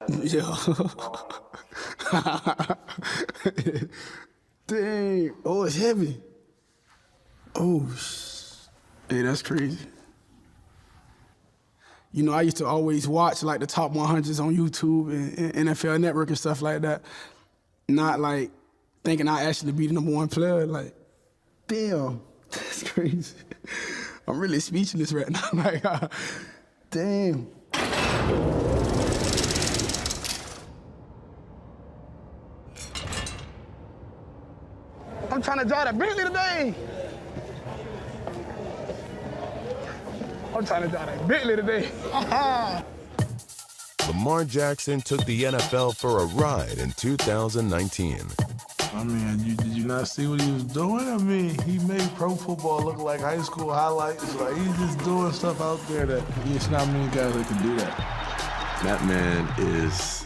Yeah. Dang. Oh, it's heavy. Oh, hey, that's crazy. You know, I used to always watch like the top 100s on YouTube and NFL Network and stuff like that. Not like thinking I actually be the #1 player. Like, damn, that's crazy. I'm really speechless right now. Like, damn. I'm trying to drive a Bentley today. I'm trying to drive a Bentley today. Lamar Jackson took the NFL for a ride in 2019. I mean, did you not see what he was doing? I mean, he made pro football look like high school highlights. Like, he's just doing stuff out there that it's not many guys that can do that. That man is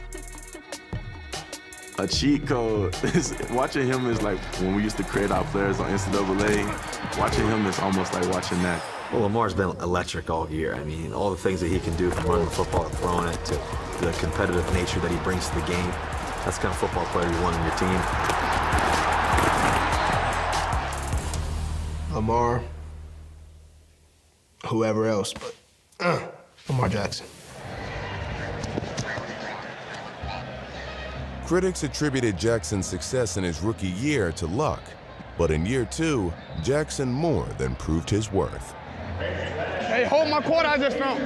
a cheat code. Watching him is like when we used to create our players on NCAA. Watching him is almost like watching that. Well, Lamar's been electric all year. I mean, all the things that he can do from running the football to throwing it to the competitive nature that he brings to the game. That's the kind of football player you want on your team. Lamar, whoever else, but Lamar Jackson. Critics attributed Jackson's success in his rookie year to luck, but in year 2, Jackson more than proved his worth. Hey, hold my quad I just found.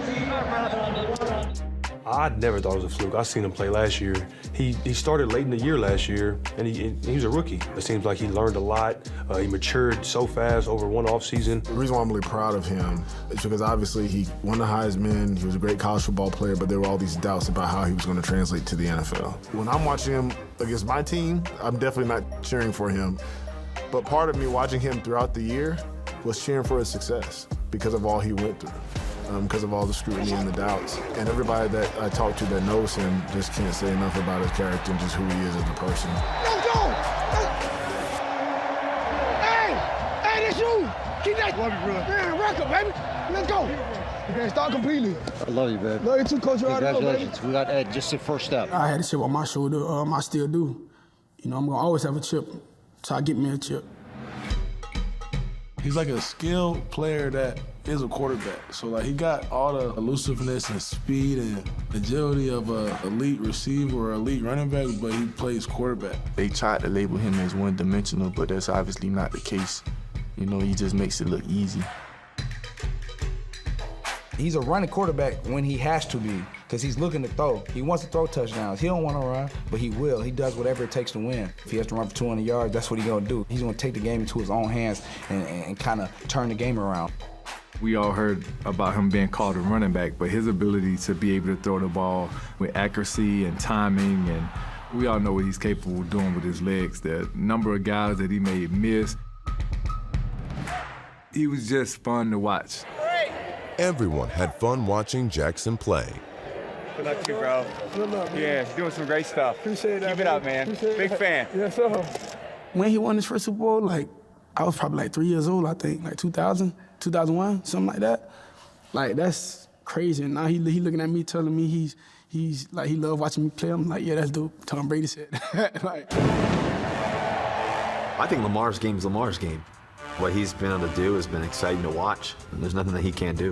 I never thought it was a fluke. I seen him play last year. He started late in the year last year, and he was a rookie. It seems like he learned a lot. He matured so fast over one offseason. The reason why I'm really proud of him is because obviously he won the Heisman, he was a great college football player, but there were all these doubts about how he was going to translate to the NFL. When I'm watching him against my team, I'm definitely not cheering for him. But part of me watching him throughout the year was cheering for his success because of all he went through. Because of all the scrutiny and the doubts. And everybody that I talk to that knows him just can't say enough about his character and just who he is as a person. Let's go! Hey! Hey, that's you! Keep that record, baby! Let's go! You can't start completely. I love you, babe. Love you too, Coach. Congratulations. We got Ed, just the first step. I had a chip on my shoulder. I still do. You know, I'm going to always have a chip, so I get me a chip. He's like a skilled player that is a quarterback. So like he got all the elusiveness and speed and agility of an elite receiver or elite running back, but he plays quarterback. They tried to label him as one-dimensional, but that's obviously not the case. You know, he just makes it look easy. He's a running quarterback when he has to be, because he's looking to throw. He wants to throw touchdowns. He don't want to run, but he will. He does whatever it takes to win. If he has to run for 200 yards, that's what he's going to do. He's going to take the game into his own hands and kind of turn the game around. We all heard about him being called a running back, but his ability to be able to throw the ball with accuracy and timing, and we all know what he's capable of doing with his legs. The number of guys that he may miss. He was just fun to watch. Everyone had fun watching Jackson play. Good luck to you, bro. Good luck, man. Yeah, doing some great stuff. Appreciate that, Keep it up, man. Big fan. Yes, sir. When he won his first Super Bowl, like, I was probably like 3 years old, I think, like 2000, 2001, something like that. Like, that's crazy. And now he looking at me, telling me he's like, he loved watching me play. I'm like, yeah, that's dope. Tom Brady said. Like, I think Lamar's game is Lamar's game. What he's been able to do has been exciting to watch, and there's nothing that he can't do.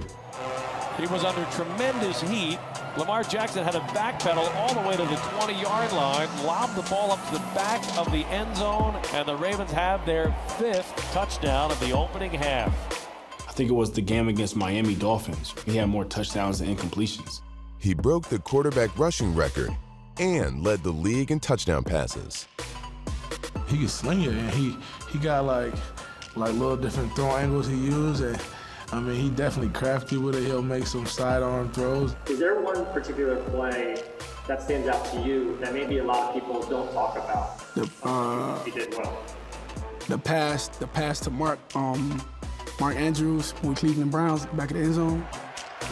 He was under tremendous heat. Lamar Jackson had to backpedal all the way to the 20-yard line, lobbed the ball up to the back of the end zone, and the Ravens have their 5th touchdown of the opening half. I think it was the game against Miami Dolphins. He had more touchdowns than incompletions. He broke the quarterback rushing record and led the league in touchdown passes. He can sling it, and he got like little different throw angles he used, and I mean, he definitely crafty with it. He'll make some sidearm throws. Is there one particular play that stands out to you that maybe a lot of people don't talk about? He did well. The pass to Mark Andrews with Cleveland Browns back in the end zone.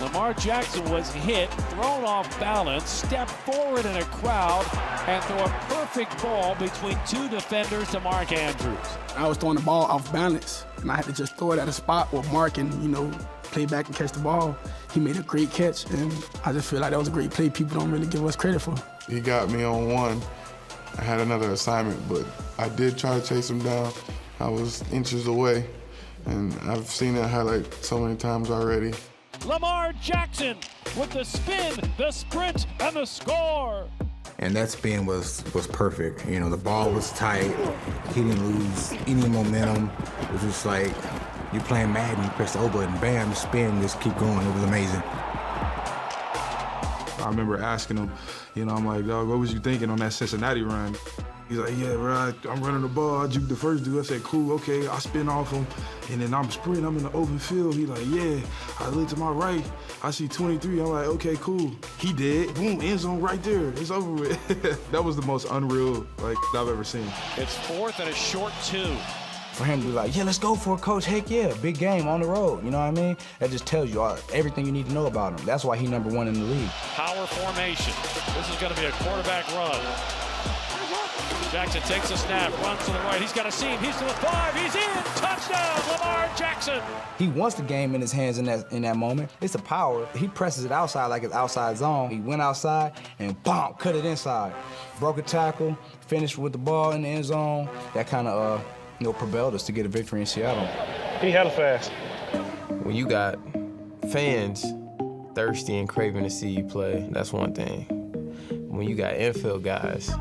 Lamar Jackson was hit, thrown off balance, stepped forward in a crowd, and threw a perfect ball between 2 defenders to Mark Andrews. I was throwing the ball off balance, and I had to just throw it at a spot where Mark and, you know, play back and catch the ball. He made a great catch, and I just feel like that was a great play people don't really give us credit for. He got me on one. I had another assignment, but I did try to chase him down. I was inches away, and I've seen that highlight so many times already. Lamar Jackson with the spin, the sprint, and the score. And that spin was perfect. You know, the ball was tight. He didn't lose any momentum. It was just like you playing Madden, you press the O button, bam, spin, just keep going. It was amazing. I remember asking him, you know, I'm like, dog, what was you thinking on that Cincinnati run? He's like, yeah, bro, I'm running the ball. I juke the first dude. I said, cool, okay. I spin off him, and then I'm sprinting. I'm in the open field. He's like, yeah. I look to my right. I see 23. I'm like, okay, cool. He did. Boom, end zone right there. It's over with. That was the most unreal I've ever seen. It's 4th and a short 2. For him to be like, yeah, let's go for it, coach. Heck yeah, big game on the road. You know what I mean? That just tells you everything you need to know about him. That's why he's #1 in the league. Power formation. This is going to be a quarterback run. Jackson takes a snap, runs to the right. He's got a seam. He's to the 5. He's in. Touchdown, Lamar Jackson. He wants the game in his hands in that moment. It's a power. He presses it outside like it's outside zone. He went outside and boom, cut it inside. Broke a tackle, finished with the ball in the end zone. That kind of propelled us to get a victory in Seattle. He hella fast. When you got fans thirsty and craving to see you play, that's one thing. When you got infield guys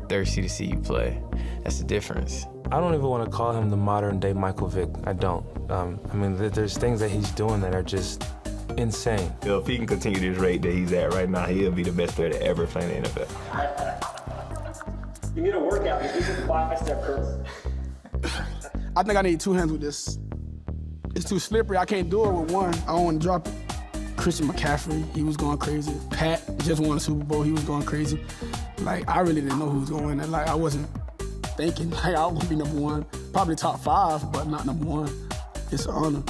thirsty to see you play, that's the difference. I don't even want to call him the modern day Michael Vick. I don't. I mean, there's things that he's doing that are just insane. If he can continue this rate that he's at right now, he'll be the best player to ever play in the NFL. You need a workout. You need some bicep curls. I think I need 2 hands with this. It's too slippery. I can't do it with one. I don't want to drop it. Christian McCaffrey, he was going crazy. Pat just won a Super Bowl. He was going crazy. I really didn't know who was going to win. I wasn't thinking I was going to be #1. Probably top 5, but not #1. It's an honor.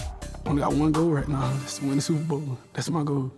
Only got one goal right now. Just to win the Super Bowl. That's my goal.